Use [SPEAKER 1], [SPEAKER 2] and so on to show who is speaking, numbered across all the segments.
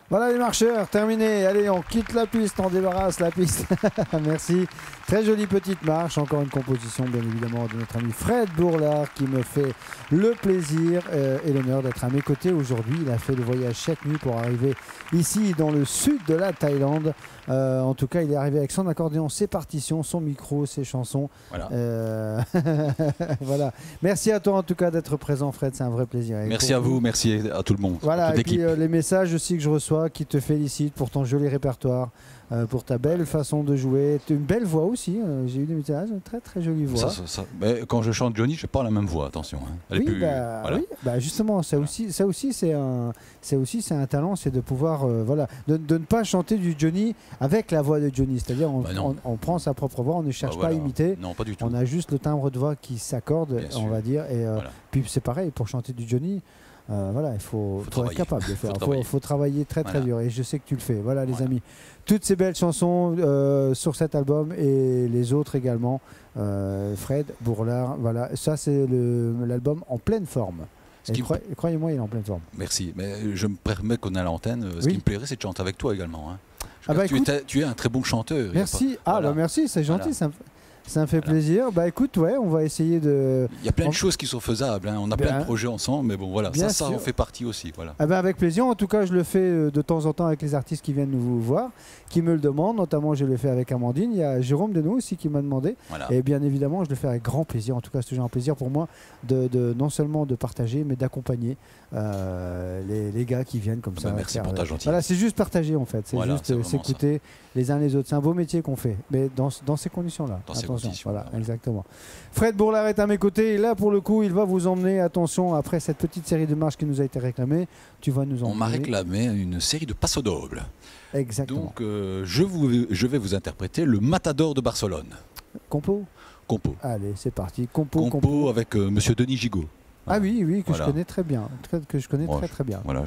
[SPEAKER 1] Voilà les marcheurs, terminé. Allez, on quitte la piste, on débarrasse la piste. Merci. Très jolie petite marche. Encore une composition, bien évidemment, de notre ami Fred Bourlard qui me fait le plaisir et l'honneur d'être à mes côtés aujourd'hui. Il a fait le voyage chaque nuit pour arriver ici dans le sud de la Thaïlande. En tout cas, il est arrivé avec son accordéon, ses partitions, son micro, ses chansons. Voilà. Voilà. Merci à toi en tout cas d'être présent, Fred. C'est un vrai plaisir.
[SPEAKER 2] Merci à vous, merci à tout le monde.
[SPEAKER 1] Voilà. Et puis les messages aussi que je reçois qui te félicitent pour ton joli répertoire, pour ta belle façon de jouer. Tu as une belle voix aussi. J'ai eu des messages, une très très jolie voix.
[SPEAKER 2] Mais quand je chante Johnny, je n'ai pas la même voix, attention. Hein. Elle
[SPEAKER 1] oui,
[SPEAKER 2] est plus,
[SPEAKER 1] voilà. Oui, justement, ça aussi c'est un talent, c'est de pouvoir voilà, de ne pas chanter du Johnny avec la voix de Johnny. C'est-à-dire on prend sa propre voix, on ne cherche pas à imiter.
[SPEAKER 2] Non, pas du tout.
[SPEAKER 1] On a juste le timbre de voix qui s'accorde, on va dire. Et puis c'est pareil pour chanter du Johnny. Voilà, il faut être capable de faire. Il faut travailler très dur et je sais que tu le fais. Voilà les amis, toutes ces belles chansons sur cet album et les autres également. Fred Bourlard, voilà, ça c'est l'album en pleine forme. Croyez-moi, il est en pleine forme.
[SPEAKER 2] Merci, mais je me permets qu'on est à l'antenne. Ce qui me plairait, c'est de chanter avec toi également. Hein. Tu es un très bon chanteur.
[SPEAKER 1] Merci, merci, c'est gentil. Ça me fait plaisir. Bah écoute, on va essayer de...
[SPEAKER 2] Il y a plein de choses qui sont faisables. Hein. On a plein de projets ensemble, mais bon, voilà, ça en fait partie aussi. Voilà.
[SPEAKER 1] Avec plaisir. En tout cas, je le fais de temps en temps avec les artistes qui viennent nous voir, qui me le demandent. Notamment, je le fais avec Amandine. Il y a Jérôme Deneau aussi qui m'a demandé. Voilà. Et bien évidemment, je le fais avec grand plaisir. En tout cas, c'est toujours un plaisir pour moi non seulement de partager, mais d'accompagner les gars qui viennent comme ça.
[SPEAKER 2] Merci pour ta gentillesse.
[SPEAKER 1] Voilà, c'est juste partager en fait. C'est juste s'écouter les uns les autres. C'est un beau métier qu'on fait, mais dans ces conditions-là. Voilà, exactement. Fred Bourlard est à mes côtés et là pour le coup il va vous emmener, attention, après cette petite série de marches qui nous a été réclamée, tu vas nous emmener.
[SPEAKER 2] On m'a réclamé une série de Paso Doble.
[SPEAKER 1] Exactement.
[SPEAKER 2] Donc je vais vous interpréter le Matador de Barcelone.
[SPEAKER 1] Compo. Allez, c'est parti. Compo
[SPEAKER 2] avec Monsieur Denis Gigot.
[SPEAKER 1] Ah oui, que je connais très bien. Très bien.
[SPEAKER 2] Voilà,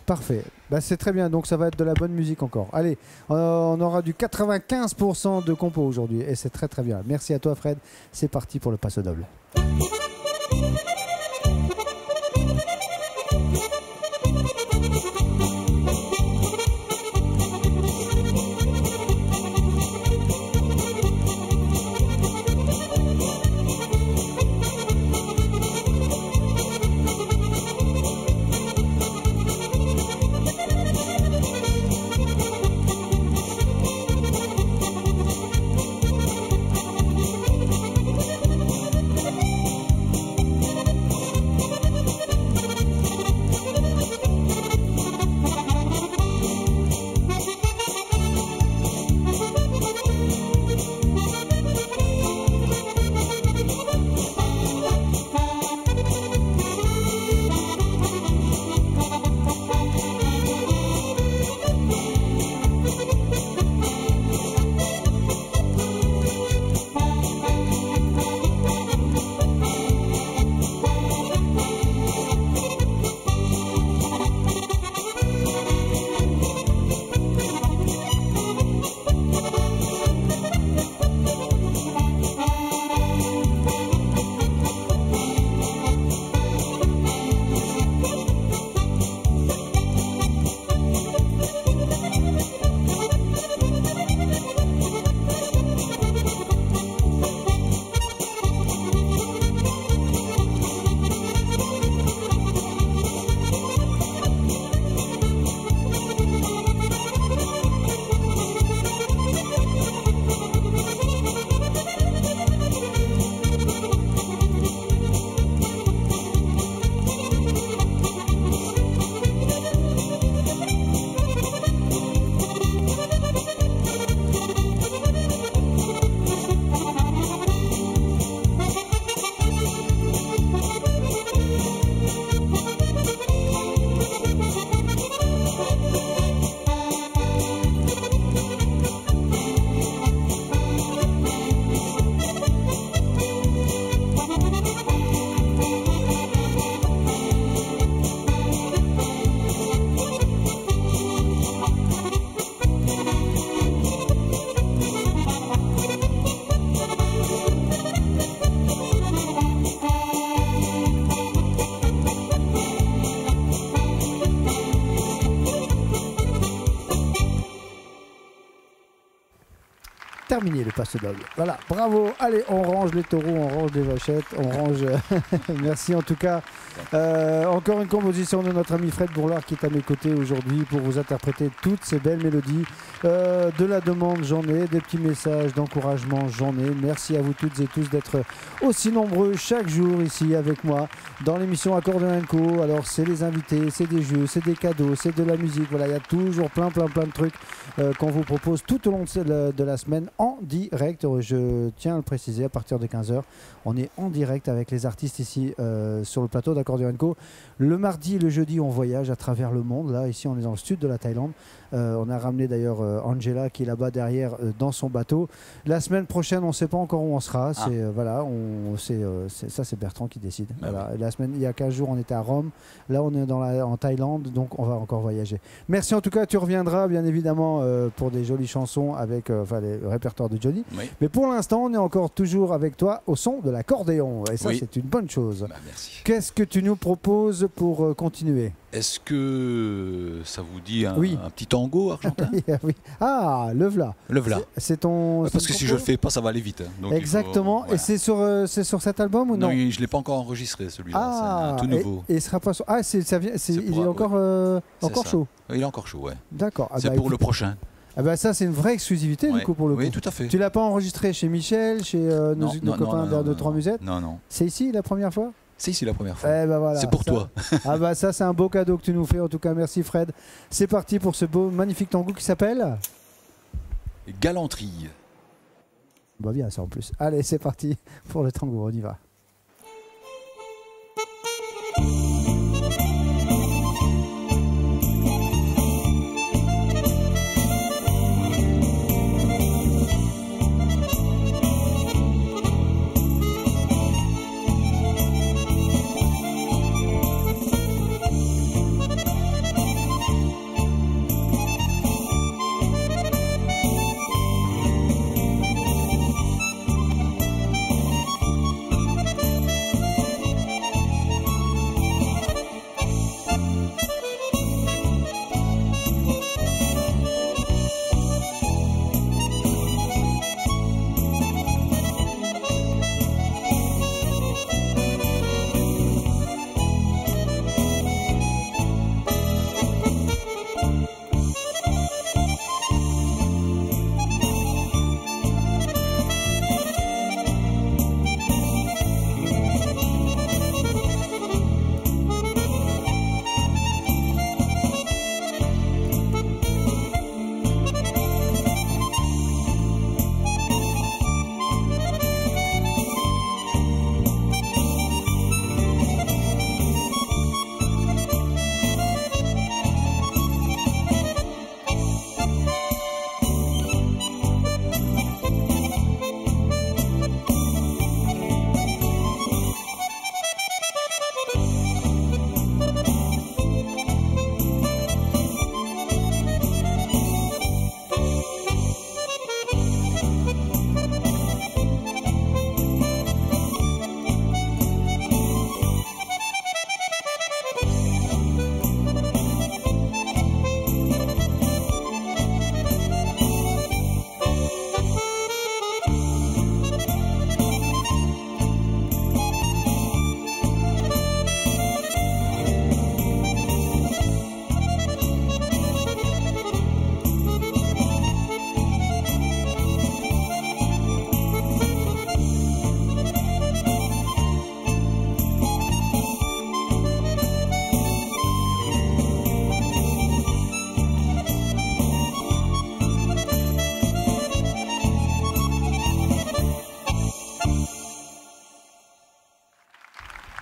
[SPEAKER 1] Parfait. C'est très bien, donc ça va être de la bonne musique encore. Allez, on aura du 95% de compo aujourd'hui et c'est très très bien. Merci à toi Fred, c'est parti pour le Paso Doble. terminé le passe double. Voilà, bravo. Allez, on range les taureaux, on range les vachettes, on range. Merci en tout cas. Encore une composition de notre ami Fred Bourlard qui est à mes côtés aujourd'hui pour vous interpréter toutes ces belles mélodies. De la demande, j'en ai. Des petits messages d'encouragement, j'en ai. Merci à vous toutes et tous d'être aussi nombreux chaque jour ici avec moi dans l'émission Accordéon & Co. Alors, c'est les invités, c'est des jeux, c'est des cadeaux, c'est de la musique. Voilà, il y a toujours plein de trucs qu'on vous propose tout au long de la semaine en direct. Je tiens à le préciser, à partir de 15h, on est en direct avec les artistes ici sur le plateau d'Accordéon & Co. Le mardi et le jeudi, on voyage à travers le monde. Là, ici, on est dans le sud de la Thaïlande. On a ramené d'ailleurs Angela qui est là-bas derrière dans son bateau. La semaine prochaine, on ne sait pas encore où on sera. Voilà, ça, c'est Bertrand qui décide. Voilà. La semaine, il y a 15 jours, on était à Rome. Là, on est en Thaïlande, donc on va encore voyager. Merci en tout cas. Tu reviendras bien évidemment pour des jolies chansons avec les répertoires de Johnny. Oui. Mais pour l'instant, on est encore toujours avec toi au son de l'accordéon. Et ça, c'est une bonne chose.
[SPEAKER 2] Merci.
[SPEAKER 1] Qu'est-ce que tu nous proposes pour continuer ?
[SPEAKER 2] Est-ce que ça vous dit un petit tango argentin?
[SPEAKER 1] Oui. Ah, le v'là.
[SPEAKER 2] Le v'là.
[SPEAKER 1] C'est ton.
[SPEAKER 2] Parce que si je le fais pas, ça va aller vite. Hein. Donc
[SPEAKER 1] exactement. Voilà. Et c'est sur cet album ou non?
[SPEAKER 2] Non, je l'ai pas encore enregistré celui-là. C'est tout nouveau.
[SPEAKER 1] Et il sera pas. Ah, il est encore chaud.
[SPEAKER 2] Il est encore chaud, ouais.
[SPEAKER 1] D'accord.
[SPEAKER 2] C'est pour le prochain.
[SPEAKER 1] Ah bah ça c'est une vraie exclusivité du coup pour le coup.
[SPEAKER 2] Oui, tout à fait.
[SPEAKER 1] Tu l'as pas enregistré chez Michel, chez nos copains de Trois Musettes?
[SPEAKER 2] Non.
[SPEAKER 1] C'est ici la première fois?
[SPEAKER 2] C'est ici la première fois.
[SPEAKER 1] Voilà,
[SPEAKER 2] c'est pour toi.
[SPEAKER 1] Ah bah ça c'est un beau cadeau que tu nous fais. En tout cas merci Fred. C'est parti pour ce beau magnifique tango qui s'appelle
[SPEAKER 2] Galanterie.
[SPEAKER 1] Bah bien ça en plus. Allez c'est parti pour le tango, on y va.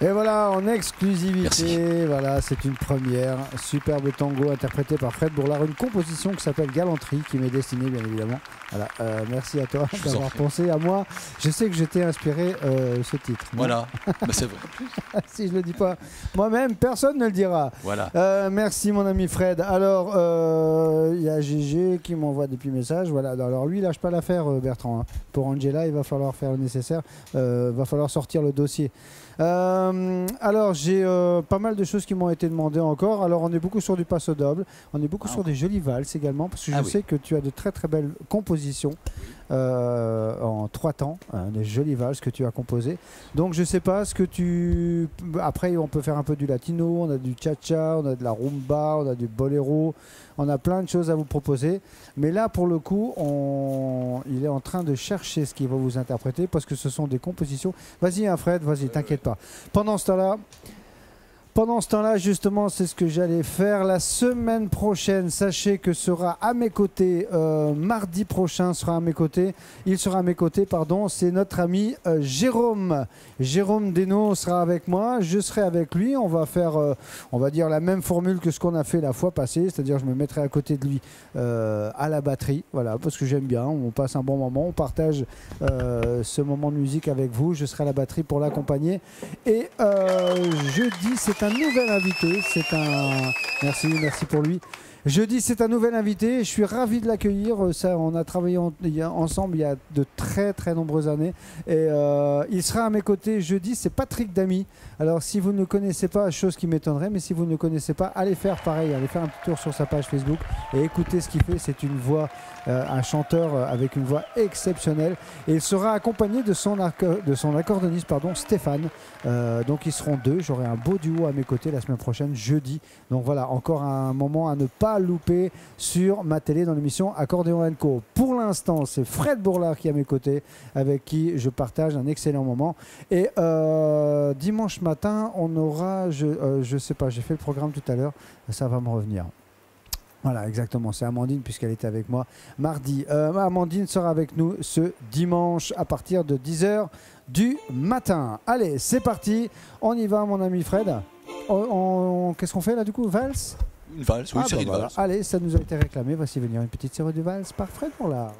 [SPEAKER 1] Et voilà, en exclusivité, merci. Voilà, c'est une première. Superbe tango interprété par Fred Bourlard, une composition qui s'appelle Galanterie, qui m'est destinée bien évidemment. Voilà, merci à toi d'avoir pensé à moi. Je sais que j'étais inspiré ce titre.
[SPEAKER 2] Voilà, mais c'est vrai.
[SPEAKER 1] Si je le dis pas moi-même, personne ne le dira.
[SPEAKER 2] Voilà.
[SPEAKER 1] Merci mon ami Fred. Alors, il y a Gégé qui m'envoie des petits messages. Voilà. Alors lui, lâche pas l'affaire, Bertrand. Hein. Pour Angela, il va falloir faire le nécessaire. Va falloir sortir le dossier. Alors j'ai pas mal de choses qui m'ont été demandées encore. Alors on est beaucoup sur du passo double, on est beaucoup sur des jolies valses également, parce que je sais que tu as de très très belles compositions en 3 temps, des jolies valses que tu as composées. Donc je sais pas ce que tu... Après on peut faire un peu du latino, on a du cha-cha, on a de la rumba, on a du boléro, on a plein de choses à vous proposer. Mais là pour le coup, il est en train de chercher ce qu'il va vous interpréter parce que ce sont des compositions. Vas-y Fred, vas-y, t'inquiète pas. Pendant ce temps-là, justement, c'est ce que j'allais faire. La semaine prochaine, sachez que sera à mes côtés, mardi prochain sera à mes côtés. Il sera à mes côtés, pardon. C'est notre ami Jérôme. Jérôme Desnaux sera avec moi. Je serai avec lui. On va faire, on va dire, la même formule que ce qu'on a fait la fois passée. C'est-à-dire, je me mettrai à côté de lui à la batterie. Voilà, parce que j'aime bien. On passe un bon moment. On partage ce moment de musique avec vous. Je serai à la batterie pour l'accompagner. Et jeudi, c'est un nouvel invité, merci pour lui. Jeudi, c'est un nouvel invité, je suis ravi de l'accueillir. On a travaillé ensemble il y a de très très nombreuses années et il sera à mes côtés jeudi, c'est Patrick Damy. Alors si vous ne le connaissez pas, chose qui m'étonnerait, mais si vous ne le connaissez pas, allez faire pareil, allez faire un petit tour sur sa page Facebook et écoutez ce qu'il fait. C'est une voix, un chanteur avec une voix exceptionnelle et il sera accompagné de son accordéoniste, Stéphane. Donc ils seront 2, j'aurai un beau duo à mes côtés la semaine prochaine, jeudi. Donc voilà, encore un moment à ne pas louper sur ma télé dans l'émission Accordéon & Co. Pour l'instant, c'est Fred Bourlard qui est à mes côtés, avec qui je partage un excellent moment. Et dimanche matin, on aura, je sais pas, j'ai fait le programme tout à l'heure, ça va me revenir. Voilà, exactement, c'est Amandine puisqu'elle était avec moi mardi. Amandine sera avec nous ce dimanche à partir de 10h du matin. Allez, c'est parti, on y va mon ami Fred. Qu'est-ce qu'on fait là du coup? Valse?
[SPEAKER 2] Une valse, oui, série de valse.
[SPEAKER 1] Allez, ça nous a été réclamé. Voici venir une petite série de valse par Fred Bourlard.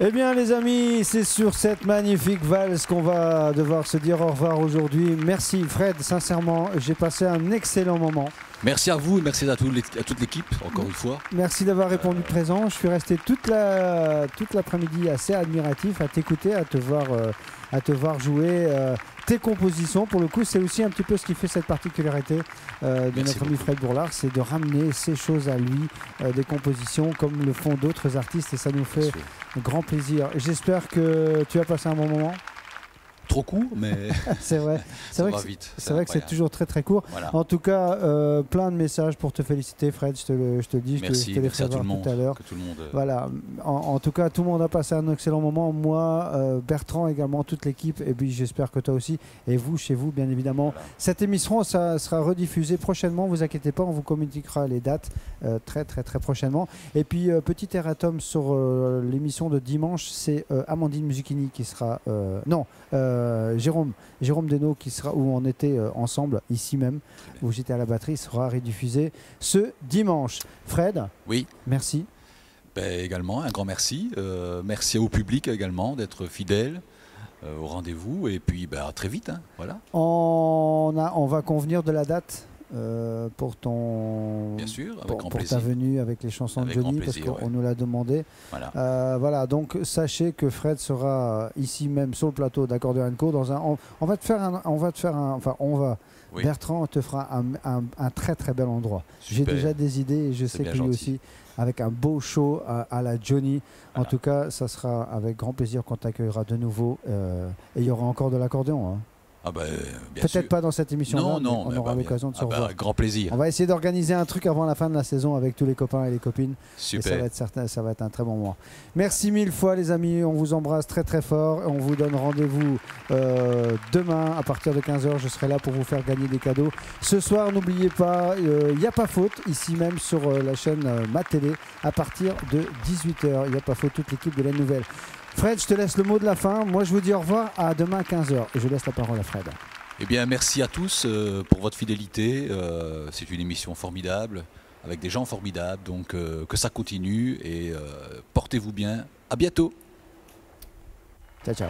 [SPEAKER 1] Eh bien les amis, c'est sur cette magnifique valse qu'on va devoir se dire au revoir aujourd'hui. Merci Fred, sincèrement, j'ai passé un excellent moment.
[SPEAKER 2] Merci à vous et merci à toute l'équipe, encore une fois.
[SPEAKER 1] Merci d'avoir répondu présent. Je suis resté toute l'après-midi assez admiratif à t'écouter, à te voir jouer tes compositions. Pour le coup, c'est aussi un petit peu ce qui fait cette particularité de notre ami Fred Bourlard, c'est de ramener ces choses à lui, des compositions comme le font d'autres artistes, et ça nous fait grand plaisir. J'espère que tu as passé un bon moment.
[SPEAKER 2] Trop court, mais
[SPEAKER 1] c'est vrai. C'est vrai que c'est toujours très très court. Voilà. En tout cas, plein de messages pour te féliciter, Fred. Je te le dis.
[SPEAKER 2] Merci,
[SPEAKER 1] je te l'ai fait voir tout à l'heure. Voilà. En tout cas, tout le monde a passé un excellent moment. Moi, Bertrand également, toute l'équipe. Et puis j'espère que toi aussi. Et vous, chez vous, bien évidemment. Voilà. Cette émission, ça sera rediffusée prochainement. Vous inquiétez pas, on vous communiquera les dates très prochainement. Et puis petit erratum sur l'émission de dimanche, c'est Amandine Musichini qui sera. Jérôme Desnaux qui sera où on était ensemble ici même où j'étais à la batterie sera rediffusé ce dimanche. Fred,
[SPEAKER 2] oui,
[SPEAKER 1] merci.
[SPEAKER 2] Également un grand merci. Merci au public également d'être fidèle au rendez-vous et puis à très vite. Hein, voilà.
[SPEAKER 1] On va convenir de la date. Pour
[SPEAKER 2] bien sûr,
[SPEAKER 1] pour ta venue avec les chansons de Johnny, parce qu'on nous l'a demandé. Voilà, donc sachez que Fred sera ici même sur le plateau d'Accordéon & Co.
[SPEAKER 2] Oui.
[SPEAKER 1] Bertrand te fera un très bel endroit. J'ai déjà des idées et je sais que lui aussi, avec un beau show à la Johnny. En tout cas, ça sera avec grand plaisir qu'on t'accueillera de nouveau. Et il y aura encore de l'accordéon. Hein. Peut-être pas dans cette émission-là, mais on aura l'occasion de se revoir.
[SPEAKER 2] Grand plaisir.
[SPEAKER 1] On va essayer d'organiser un truc avant la fin de la saison avec tous les copains et les copines.
[SPEAKER 2] Super.
[SPEAKER 1] Et ça va être un très bon moment. Merci mille fois les amis, on vous embrasse très fort. On vous donne rendez-vous demain à partir de 15h. Je serai là pour vous faire gagner des cadeaux. Ce soir, n'oubliez pas, il n'y a pas faute, ici même sur la chaîne Ma Télé, à partir de 18h. Il n'y a pas faute, toute l'équipe de La Nouvelle. Fred, je te laisse le mot de la fin. Moi, je vous dis au revoir, à demain 15h. Et je laisse la parole à Fred.
[SPEAKER 2] Eh bien, merci à tous pour votre fidélité. C'est une émission formidable, avec des gens formidables. Donc, que ça continue et portez-vous bien. À bientôt.
[SPEAKER 1] Ciao.